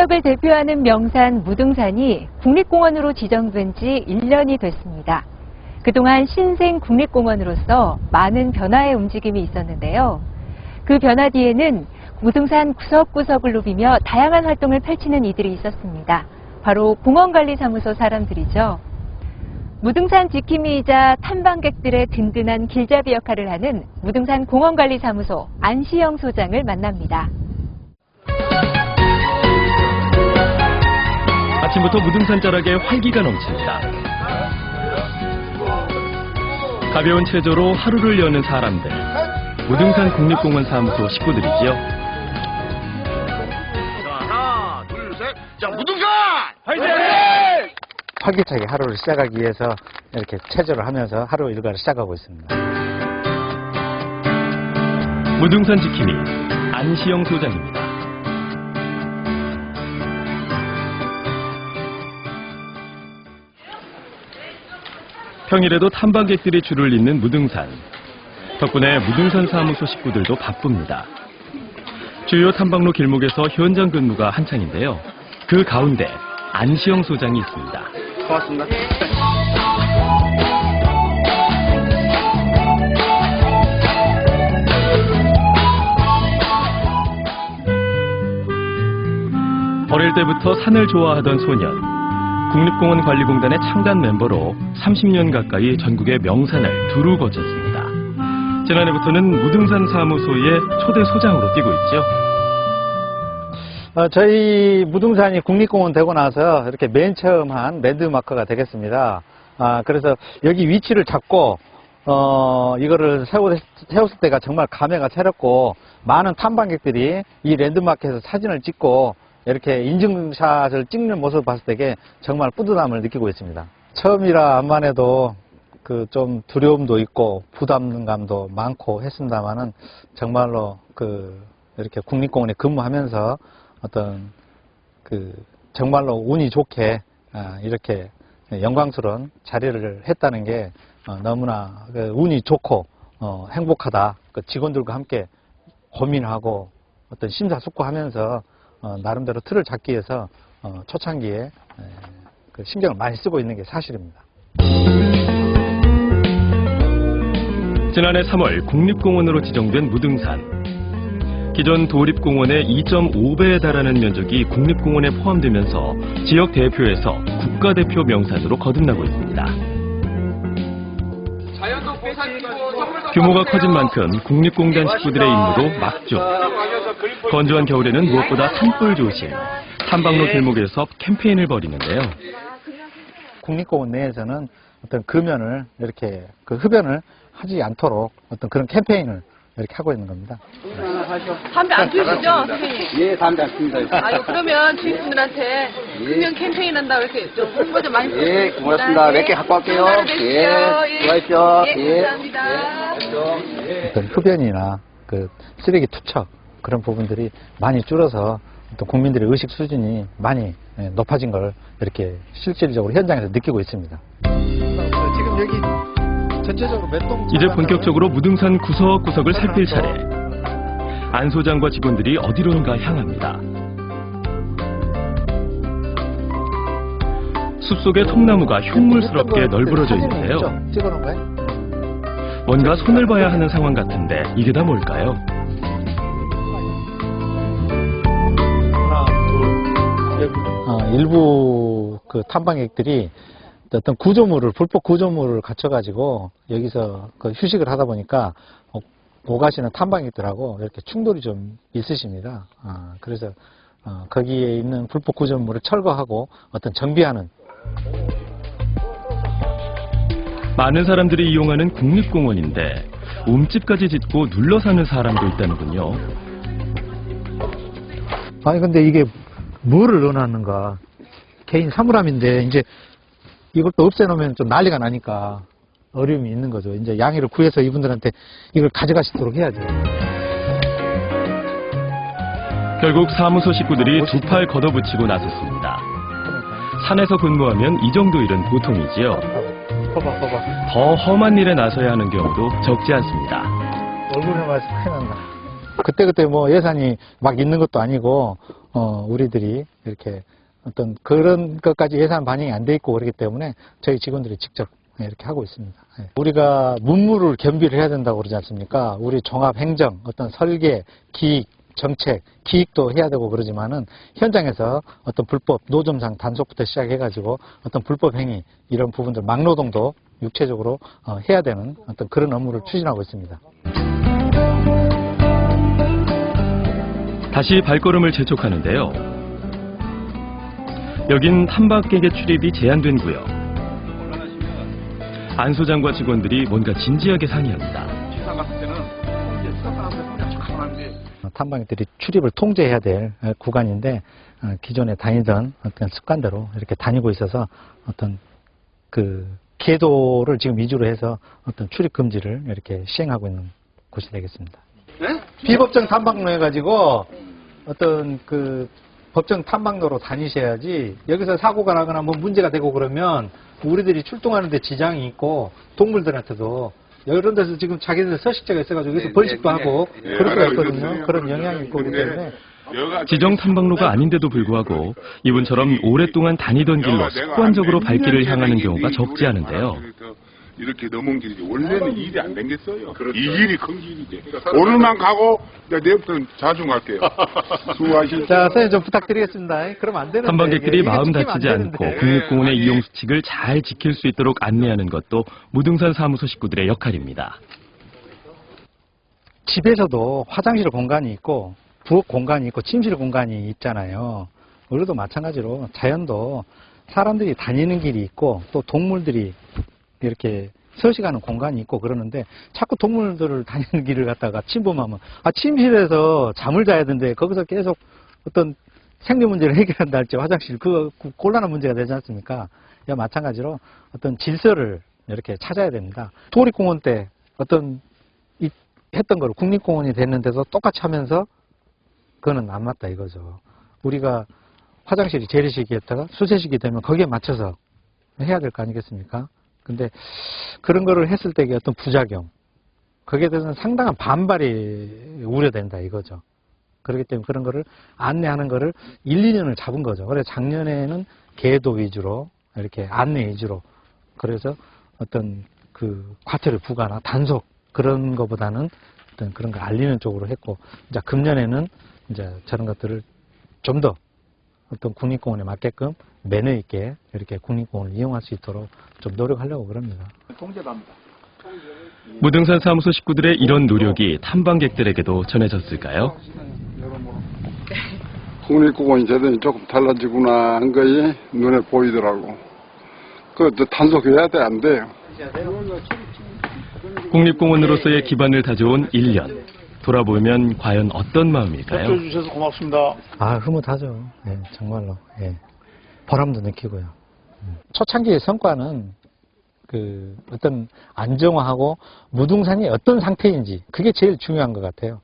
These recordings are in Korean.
지역을 대표하는 명산 무등산이 국립공원으로 지정된 지 1년이 됐습니다. 그동안 신생 국립공원으로서 많은 변화의 움직임이 있었는데요. 그 변화 뒤에는 무등산 구석구석을 누비며 다양한 활동을 펼치는 이들이 있었습니다. 바로 공원관리사무소 사람들이죠. 무등산 지킴이이자 탐방객들의 든든한 길잡이 역할을 하는 무등산 공원관리사무소 안시영 소장을 만납니다. 아침부터 무등산 자락에 활기가 넘칩니다. 가벼운 체조로 하루를 여는 사람들, 무등산 국립공원 사무소 식구들이지요. 자, 하나, 둘, 셋. 자, 무등산! 화이팅! 활기차게 하루를 시작하기 위해서 이렇게 체조를 하면서 하루 일과를 시작하고 있습니다. 무등산 지킴이 안시영 소장입니다. 평일에도 탐방객들이 줄을 잇는 무등산. 덕분에 무등산 사무소 식구들도 바쁩니다. 주요 탐방로 길목에서 현장 근무가 한창인데요. 그 가운데 안시영 소장이 있습니다. 고맙습니다. 어릴 때부터 산을 좋아하던 소년. 국립공원 관리공단의 창단 멤버로 30년 가까이 전국의 명산을 두루 거쳤습니다. 지난해부터는 무등산 사무소의 초대 소장으로 뛰고 있죠. 저희 무등산이 국립공원 되고 나서 이렇게 맨 처음 한 랜드마크가 되겠습니다. 그래서 여기 위치를 잡고 이거를 세웠을 때가 정말 감회가 새롭고 많은 탐방객들이 이 랜드마크에서 사진을 찍고 이렇게 인증샷을 찍는 모습을 봤을 때 정말 뿌듯함을 느끼고 있습니다. 처음이라 암만 해도 좀 두려움도 있고 부담감도 많고 했습니다만은 정말로 이렇게 국립공원에 근무하면서 어떤 정말로 운이 좋게 이렇게 영광스러운 자리를 했다는 게 너무나 운이 좋고 행복하다. 직원들과 함께 고민하고 어떤 심사숙고하면서 나름대로 틀을 잡기 위해서 초창기에 신경을 많이 쓰고 있는 게 사실입니다. 지난해 3월 국립공원으로 지정된 무등산. 기존 도립공원의 2.5배에 달하는 면적이 국립공원에 포함되면서 지역 대표에서 국가대표 명산으로 거듭나고 있습니다. 규모가 커진 만큼 국립공단 식구들의 임무도 막중. 건조한 겨울에는 무엇보다 산불 조심, 탐방로 길목에서 캠페인을 벌이는데요. 국립공원 내에서는 어떤 금연을 이렇게 흡연을 하지 않도록 어떤 그런 캠페인을 이렇게 하고 있는 겁니다. 담배 안 피우시죠, 선생님? 예, 담배 안 핍니다. 아유, 그러면 주인분들한테 금연 캠페인 한다고 이렇게 좀 홍보 좀 많이 부탁드립니다. 예, 고맙습니다. 몇 개 갖고 갈게요. 예, 수고하십시오. 예, 감사합니다. 어떤 흡연이나 쓰레기 투척 그런 부분들이 많이 줄어서 또 국민들의 의식 수준이 많이 높아진 걸 이렇게 실질적으로 현장에서 느끼고 있습니다. 지금 여기 전체적으로 몇 동 이제 본격적으로 무등산 구석구석을 살필 차례. 안 소장과 직원들이 어디론가 향합니다. 숲속의 통나무가 흉물스럽게 널브러져 있는데요. 찍어놓은 거예요? 뭔가 손을 봐야 하는 상황 같은데 이게 다 뭘까요? 일부 탐방객들이 어떤 불법 구조물을 갖춰가지고 여기서 휴식을 하다 보니까 오가시는 탐방객들하고 이렇게 충돌이 좀 있으십니다. 그래서 거기에 있는 불법 구조물을 철거하고 어떤 정비하는. 많은 사람들이 이용하는 국립공원인데 움집까지 짓고 눌러 사는 사람도 있다는군요. 아니 근데 이게 뭐를 넣어놨는가. 개인 사물함인데 이제 이것도 없애놓으면 좀 난리가 나니까 어려움이 있는 거죠. 이제 양해를 구해서 이분들한테 이걸 가져가시도록 해야죠. 결국 사무소 식구들이 두 팔 걷어붙이고 나섰습니다. 산에서 근무하면 이 정도 일은 보통이지요. 더 험한 일에 나서야 하는 경우도 적지 않습니다. 얼굴에 맞아서 큰일 난다. 그때그때 뭐 예산이 막 있는 것도 아니고 우리들이 이렇게 어떤 그런 것까지 예산 반영이 안 돼 있고 그렇기 때문에 저희 직원들이 직접 이렇게 하고 있습니다. 예. 우리가 문무를 겸비를 해야 된다고 그러지 않습니까? 우리 종합행정, 어떤 설계, 기획, 정책, 기획도 해야 되고 그러지만은 현장에서 어떤 불법, 노점상 단속부터 시작해가지고 어떤 불법 행위, 이런 부분들, 막노동도 육체적으로 해야 되는 어떤 그런 업무를 추진하고 있습니다. 다시 발걸음을 재촉하는데요. 여긴 탐방객의 출입이 제한된 구역. 안 소장과 직원들이 뭔가 진지하게 상의합니다. 지상 갔을 때는 이제 수사사람들 그냥 쫙 하는데 탐방객들이 출입을 통제해야 될 구간인데 기존에 다니던 어떤 습관대로 이렇게 다니고 있어서 어떤 그 계도를 지금 위주로 해서 어떤 출입 금지를 이렇게 시행하고 있는 곳이 되겠습니다. 네? 비법정 탐방로 해가지고 어떤 그 법정 탐방로로 다니셔야지 여기서 사고가 나거나 뭐 문제가 되고 그러면 우리들이 출동하는데 지장이 있고 동물들한테도 이런 데서 지금 자기들 서식자가 있어가지고 여기서 벌식도 하고 그럴 수가 있거든요. 그런 영향이 있고 그렇기 때문에 지정 탐방로가 아닌데도 불구하고 이분처럼 오랫동안 다니던 길로 습관적으로 발길을 향하는 경우가 적지 않은데요. 이렇게 넘은 길이지. 원래는 일이 안 댕겼어요. 이 길이 큰 길이지. 오늘만 가고 내일부터는 자주 갈게요. 수고하십시오. 자, 선생님 좀 부탁드리겠습니다. 그러면 안 되는데. 탐방객들이 이게 마음 지키면 안 다치지 않고 되는데. 국립공원의 이용 수칙을 잘 지킬 수 있도록 안내하는 것도 무등산 사무소 식구들의 역할입니다. 집에서도 화장실 공간이 있고 부엌 공간이 있고 침실 공간이 있잖아요. 우리도 마찬가지로 자연도 사람들이 다니는 길이 있고 또 동물들이 이렇게 서식하는 공간이 있고 그러는데 자꾸 동물들을 다니는 길을 갖다가 침범하면 침실에서 잠을 자야 되는데 거기서 계속 어떤 생리 문제를 해결한다 할지 화장실 그거 곤란한 문제가 되지 않습니까? 이와 마찬가지로 어떤 질서를 이렇게 찾아야 됩니다. 도립공원 때 어떤 했던 거를 국립공원이 됐는데도 똑같이 하면서 그거는 안 맞다 이거죠. 우리가 화장실이 재래식이었다가 수세식이 되면 거기에 맞춰서 해야 될 거 아니겠습니까? 근데 그런 거를 했을 때의 어떤 부작용, 거기에 대해서는 상당한 반발이 우려된다 이거죠. 그렇기 때문에 그런 거를 안내하는 거를 1, 2년을 잡은 거죠. 그래서 작년에는 계도 위주로 이렇게 안내 위주로 그래서 어떤 그 과태료 부과나 단속 그런 거보다는 어떤 그런 걸 알리는 쪽으로 했고 이제 금년에는 이제 저런 것들을 좀 더 어떤 국립공원에 맞게끔 매너 있게 이렇게 국립공원을 이용할 수 있도록 좀 노력하려고 그럽니다. 무등산 사무소 식구들의 이런 노력이 탐방객들에게도 전해졌을까요? 국립공원이 제대로 조금 달라지구나 한 거에 눈에 보이더라고. 그것도 단속해야 돼, 안 돼요? 국립공원으로서의 기반을 다져온 1년. 돌아보면 과연 어떤 마음일까요? 협조해 주셔서 고맙습니다. 흐뭇하죠. 예, 정말로. 예. 보람도 느끼고요. 초창기의 성과는 그 어떤 안정화하고 무등산이 어떤 상태인지 그게 제일 중요한 것 같아요.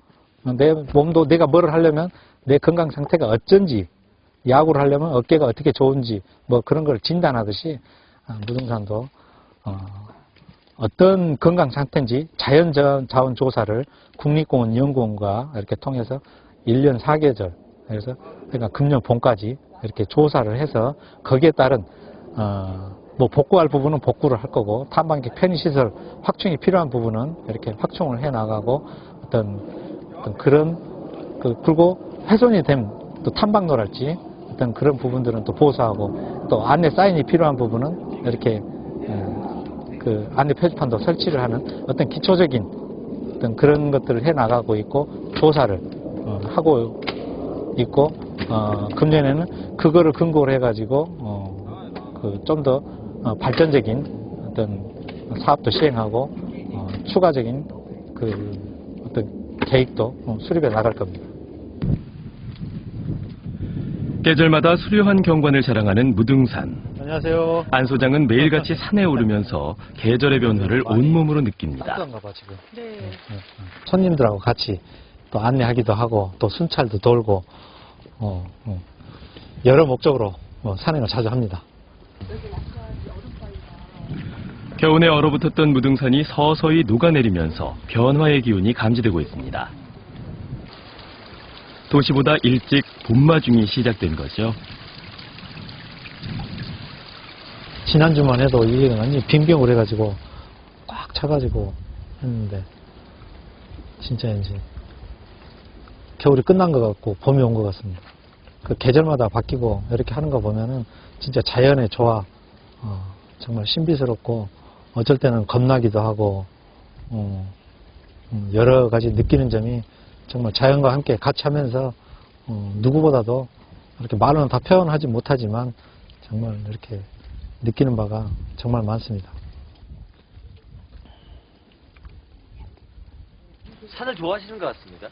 내 몸도 내가 뭐를 하려면 내 건강 상태가 어쩐지 야구를 하려면 어깨가 어떻게 좋은지 뭐 그런 걸 진단하듯이 무등산도 어떤 건강 상태인지 자연 자원 조사를 국립공원 연구원과 이렇게 통해서 1년 4계절 그래서 그러니까 금년 봄까지 이렇게 조사를 해서 거기에 따른 뭐 복구할 부분은 복구를 할 거고 탐방객 편의시설 확충이 필요한 부분은 이렇게 확충을 해 나가고 어떤 그런 그리고 훼손이 된 또 탐방로랄지 어떤 그런 부분들은 또 보수하고 또 안내 사인이 필요한 부분은 이렇게 그 안내 표지판도 설치를 하는 어떤 기초적인 어떤 그런 것들을 해 나가고 있고 조사를 하고 있고 금년에는 그거를 근거로 해가지고 좀 더 발전적인 어떤 사업도 시행하고 추가적인 그 어떤 계획도 수립해 나갈 겁니다. 계절마다 수려한 경관을 자랑하는 무등산. 안녕하세요. 안 소장은 매일같이 산에 오르면서 계절의 변화를 온몸으로 느낍니다. 깜깜가 봐 지금. 네. 손님들하고 같이 또 안내하기도 하고 또 순찰도 돌고 여러 목적으로 산행을 자주 합니다. 겨우내 얼어붙었던 무등산이 서서히 녹아내리면서 변화의 기운이 감지되고 있습니다. 도시보다 일찍 봄마중이 시작된 거죠. 지난주만 해도 이게 완전히 빙병을 해가지고 꽉 차가지고 했는데 진짜 이제 겨울이 끝난 것 같고 봄이 온 것 같습니다. 그 계절마다 바뀌고 이렇게 하는 거 보면은 진짜 자연의 조화, 정말 신비스럽고 어쩔 때는 겁나기도 하고 여러 가지 느끼는 점이 정말 자연과 함께 같이 하면서 누구보다도 이렇게 말로는 다 표현하지 못하지만 정말 이렇게 느끼는 바가 정말 많습니다. 산을 좋아하시는 것 같습니다.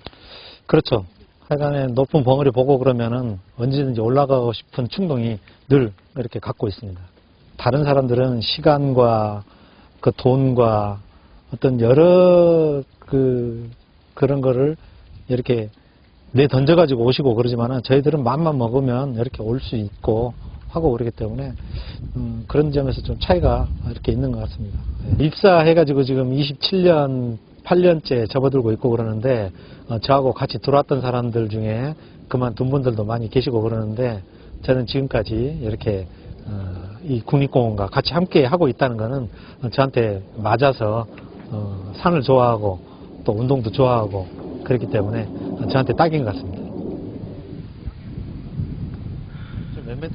그렇죠. 하여간에 높은 벙어리 보고 그러면은 언제든지 올라가고 싶은 충동이 늘 이렇게 갖고 있습니다. 다른 사람들은 시간과 그 돈과 어떤 여러 그런 거를 이렇게 내던져가지고 오시고 그러지만은 저희들은 맘만 먹으면 이렇게 올 수 있고 하고 그러기 때문에 그런 점에서 좀 차이가 이렇게 있는 것 같습니다. 입사해가지고 지금 27년, 8년째 접어들고 있고 그러는데 저하고 같이 들어왔던 사람들 중에 그만둔 분들도 많이 계시고 그러는데 저는 지금까지 이렇게 이 국립공원과 같이 함께 하고 있다는 거는 저한테 맞아서 산을 좋아하고 또 운동도 좋아하고 그렇기 때문에 저한테 딱인 것 같습니다.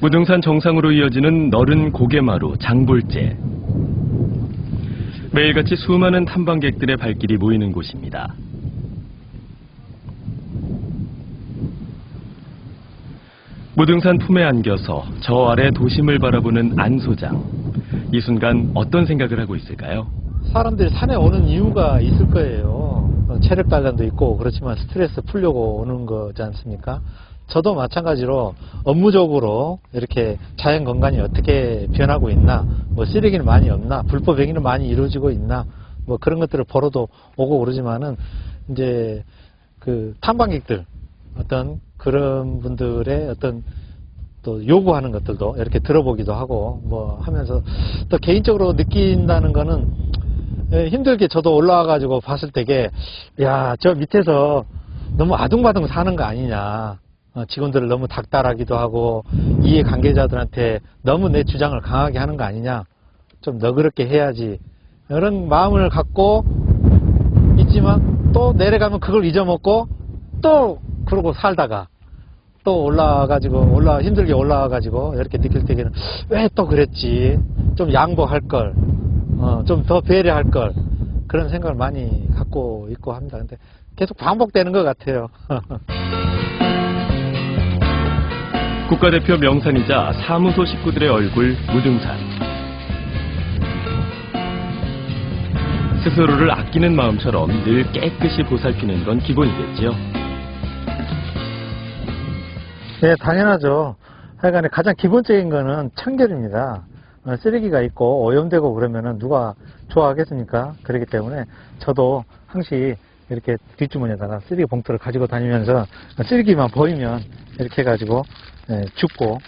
무등산 정상으로 이어지는 너른 고개마루 장볼제. 매일같이 수많은 탐방객들의 발길이 모이는 곳입니다. 무등산 품에 안겨서 저 아래 도심을 바라보는 안 소장. 이 순간 어떤 생각을 하고 있을까요? 사람들이 산에 오는 이유가 있을 거예요. 체력 단련도 있고 그렇지만 스트레스 풀려고 오는 거지 않습니까? 저도 마찬가지로 업무적으로 이렇게 자연 건강이 어떻게 변하고 있나, 뭐 쓰레기는 많이 없나, 불법 행위는 많이 이루어지고 있나, 뭐 그런 것들을 보러도 오고 그러지만은 이제 그 탐방객들 어떤 그런 분들의 어떤 또 요구하는 것들도 이렇게 들어보기도 하고 뭐 하면서 또 개인적으로 느낀다는 거는 힘들게 저도 올라와가지고 봤을 때게 야, 저 밑에서 너무 아둥바둥 사는 거 아니냐. 직원들을 너무 닥달하기도 하고 이해관계자들한테 너무 내 주장을 강하게 하는 거 아니냐. 좀 너그럽게 해야지. 이런 마음을 갖고 있지만 또 내려가면 그걸 잊어먹고 또 그러고 살다가 또 힘들게 올라와가지고 이렇게 느낄 때에는 왜 또 그랬지. 좀 양보할 걸. 좀 더 배려할 걸. 그런 생각을 많이 갖고 있고 합니다. 근데 계속 반복되는 것 같아요. 국가대표 명산이자 사무소 식구들의 얼굴 무등산. 스스로를 아끼는 마음처럼 늘 깨끗이 보살피는 건 기본이겠죠. 네, 당연하죠. 하여간에 가장 기본적인 거는 청결입니다. 쓰레기가 있고 오염되고 그러면은 누가 좋아하겠습니까? 그렇기 때문에 저도 항시 이렇게 뒷주머니에다가 쓰레기 봉투를 가지고 다니면서 쓰레기만 보이면 이렇게 해가지고 줍고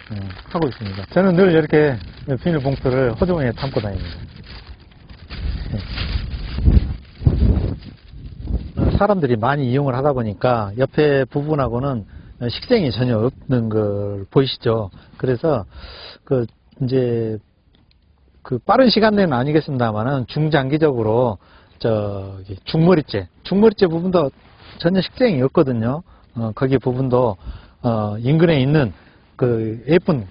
하고 있습니다. 저는 늘 이렇게 비닐봉투를 호주머니에 담고 다닙니다. 사람들이 많이 이용을 하다 보니까 옆에 부분하고는 식생이 전혀 없는 걸 보이시죠? 그래서 이제 빠른 시간 내는 아니겠습니다만은 중장기적으로 중머리째 부분도 전혀 식생이 없거든요. 거기 부분도 인근에 있는 예쁜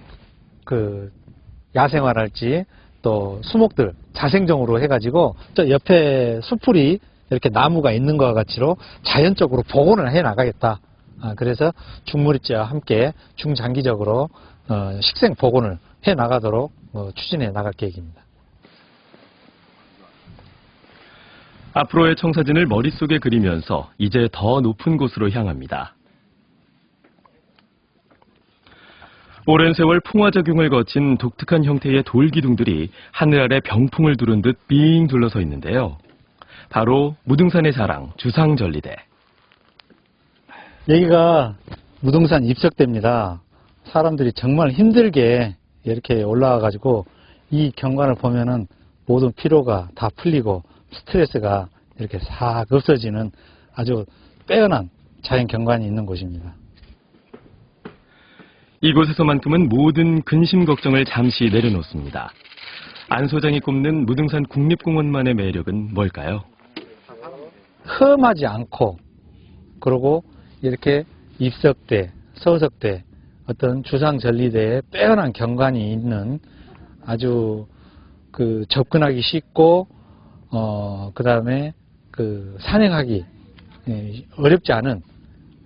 야생화랄지 또 수목들 자생종으로 해가지고 저 옆에 수풀이 이렇게 나무가 있는 것과 같이로 자연적으로 복원을 해 나가겠다. 그래서 중머리째와 함께 중장기적으로 식생 복원을 해 나가도록 추진해 나갈 계획입니다. 앞으로의 청사진을 머릿속에 그리면서 이제 더 높은 곳으로 향합니다. 오랜 세월 풍화작용을 거친 독특한 형태의 돌기둥들이 하늘 아래 병풍을 두른 듯 빙 둘러서 있는데요. 바로 무등산의 자랑 주상전리대. 여기가 무등산 입석대입니다. 사람들이 정말 힘들게 이렇게 올라와가지고 이 경관을 보면은 모든 피로가 다 풀리고 스트레스가 이렇게 싹 없어지는 아주 빼어난 자연 경관이 있는 곳입니다. 이곳에서만큼은 모든 근심 걱정을 잠시 내려놓습니다. 안 소장이 꼽는 무등산 국립공원만의 매력은 뭘까요? 험하지 않고, 그리고 이렇게 입석대, 서석대, 어떤 주상전리대에 빼어난 경관이 있는 아주 접근하기 쉽고, 그 다음에 산행하기 어렵지 않은,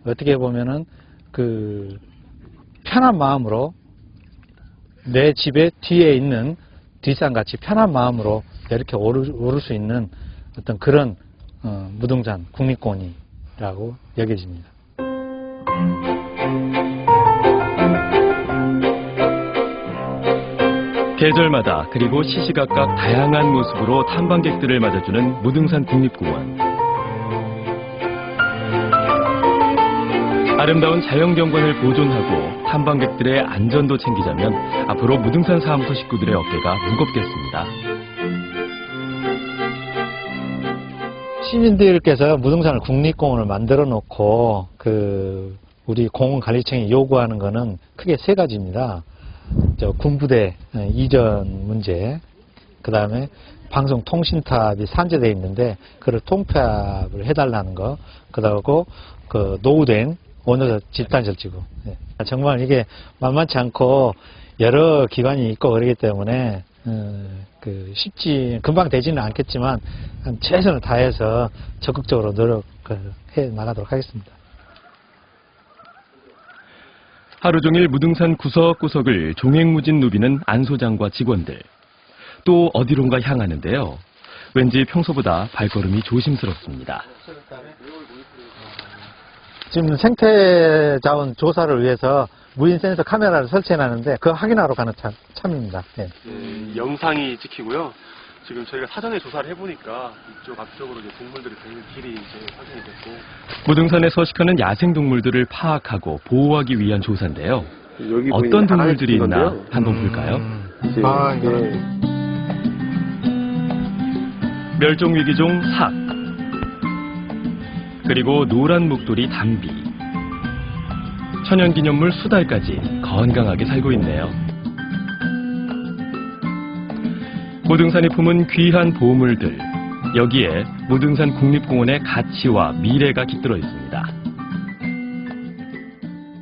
어떻게 보면은 편한 마음으로 내 집의 뒤에 있는 뒷산같이 편한 마음으로 이렇게 오를 수 있는 어떤 그런 무등산 국립공원이라고 여겨집니다. 계절마다 그리고 시시각각 다양한 모습으로 탐방객들을 맞아주는 무등산 국립공원. 아름다운 자연경관을 보존하고 탐방객들의 안전도 챙기자면 앞으로 무등산 사무소 식구들의 어깨가 무겁겠습니다. 시민들께서 무등산을 국립공원을 만들어 놓고 우리 공원관리청이 요구하는 거는 크게 세 가지입니다. 군부대 이전 문제, 그 다음에 방송통신탑이 산재되어 있는데 그걸 통폐합을 해달라는 거, 그다음에 노후된 원효 집단절지구. 정말 이게 만만치 않고 여러 기관이 있고 그러기 때문에 쉽지 금방 되지는 않겠지만 최선을 다해서 적극적으로 노력해 나가도록 하겠습니다. 하루 종일 무등산 구석구석을 종횡무진 누비는 안 소장과 직원들. 또 어디론가 향하는데요. 왠지 평소보다 발걸음이 조심스럽습니다. 지금 생태자원 조사를 위해서 무인 센서 카메라를 설치해놨는데 그거 확인하러 가는 참입니다. 네. 영상이 찍히고요. 지금 저희가 사전에 조사를 해보니까 이쪽 앞쪽으로 이제 동물들이 다니는 길이 이제 확인이 됐고. 무등산에 서식하는 야생동물들을 파악하고 보호하기 위한 조사인데요. 어떤 동물들이 있나 한번 볼까요? 멸종위기종 삭, 그리고 노란 목도리 담비, 천연기념물 수달까지 건강하게 살고 있네요. 무등산이 품은 귀한 보물들, 여기에 무등산 국립공원의 가치와 미래가 깃들어 있습니다.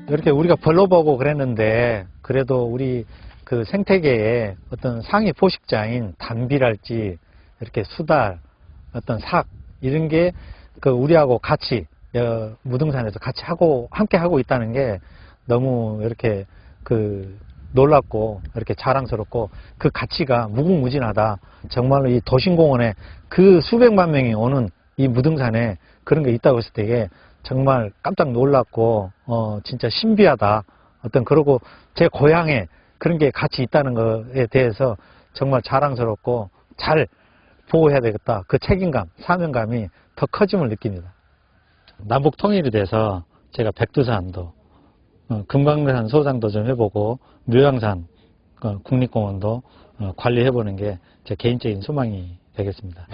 이렇게 우리가 별로 보고 그랬는데 그래도 우리 생태계의 어떤 상위 포식자인 담비랄지 이렇게 수달, 어떤 삭 이런 게 우리하고 같이 무등산에서 같이 함께 하고 있다는 게 너무 이렇게 놀랍고 이렇게 자랑스럽고 그 가치가 무궁무진하다. 정말로 이 도심공원에 수백만 명이 오는 이 무등산에 그런 게 있다고 했을 때 정말 깜짝 놀랐고 진짜 신비하다. 그러고 제 고향에 그런 게 같이 있다는 것에 대해서 정말 자랑스럽고 잘 보호해야 되겠다. 그 책임감, 사명감이 더 커짐을 느낍니다. 남북 통일이 돼서 제가 백두산도, 금강산 소장도 좀 해보고 묘양산 국립공원도 관리해보는 게 제 개인적인 소망이 되겠습니다.